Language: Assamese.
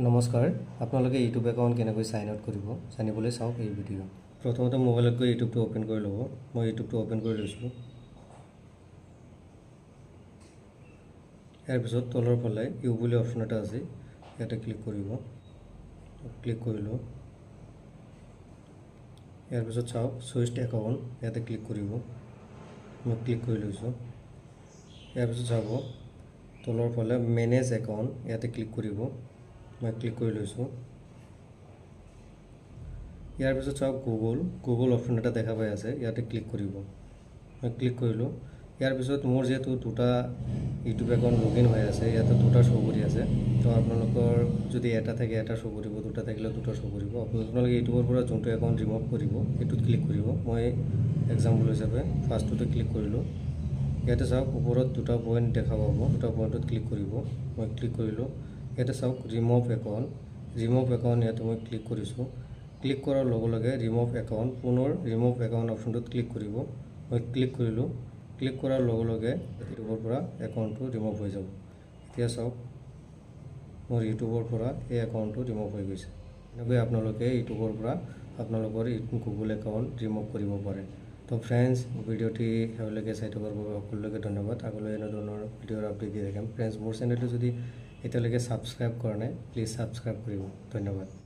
নমস্কাৰ আপোনালোকে ইউটিউব একাউণ্ট কেনেকৈ সাইন আউট কৰিব জানিবলৈ চাওক এই ভিডিঅ' প্ৰথমতে মোবাইলত গৈ ইউটিউবটো ওপেন কৰি ল'ব মই ইউটিউবটো ওপেন কৰি লৈছোঁ ইয়াৰ পিছত তলৰ ফালে ইউ বুলি অপচন এটা আছে ইয়াতে ক্লিক কৰিব ক্লিক কৰিলো ইয়াৰ পিছত চাওক সুইচ একাউণ্ট ইয়াতে ক্লিক কৰিব মই ক্লিক কৰি লৈছোঁ ইয়াৰ পিছত চাব তলৰ ফালে মেনেজ একাউণ্ট ইয়াতে ক্লিক কৰিব मैं क्लिक कर लैसो यार पिছত চাওক গুগল অপশন এটা দেখা পাই আছে ইয়াতে ক্লিক কৰিব মই ক্লিক কৰিলো ইয়াৰ পিছত মোৰ যেটো দুটা ইউটিউব একাউণ্ট লগইন হৈ আছে ইয়াতে দুটা শো কৰি আছে তো আপোনালোকৰ যদি এটা থাকে এটা শো কৰিব দুটা থাকিলে দুটা শো কৰিব আপোনালোকে ইউটিউবৰ পৰা যোনটো একাউণ্ট ৰিমুভ কৰিব এটোত ক্লিক কৰিব মই এক্সাম্পল হিচাপে ফাৰ্ষ্টটো ক্লিক কৰিলো ইয়াতে চাওক ওপৰত দুটা পইণ্ট দেখা পাব দুটা পইণ্টত ক্লিক কৰিব মই ক্লিক কৰিলো এটা চাওক ৰিমুভ একাউণ্ট ইয়াতে মই ক্লিক কৰিছোঁ ক্লিক কৰাৰ লগে লগে ৰিমুভ একাউণ্ট পুনৰ ৰিমুভ একাউণ্ট অপশ্যনটোত ক্লিক কৰিব মই ক্লিক কৰিলোঁ ক্লিক কৰাৰ লগে লগে ইউটিউবৰ পৰা একাউণ্টটো ৰিমুভ হৈ যাব এতিয়া চাওক মোৰ ইউটিউবৰ পৰা এই একাউণ্টটো ৰিমুভ হৈ গৈছে এনেকৈ আপোনালোকে ইউটিউবৰ পৰা আপোনালোকৰ গুগল একাউণ্ট ৰিমুভ কৰিব পাৰে তো ফ্ৰেণ্ডছ ভিডিঅ'টি হেলৈকে চাই থকাৰ বাবে সকলোকে ধন্যবাদ আগলৈ এনে ধৰণৰ ভিডিঅ'ৰ আপডেট দি থাকিম ফ্ৰেণ্ডছ মোৰ চেনেলটো যদি এতিয়ালৈকে সাবস্ক্ৰাইব কৰা নাই প্লিজ সাবস্ক্ৰাইব কৰিব ধন্যবাদ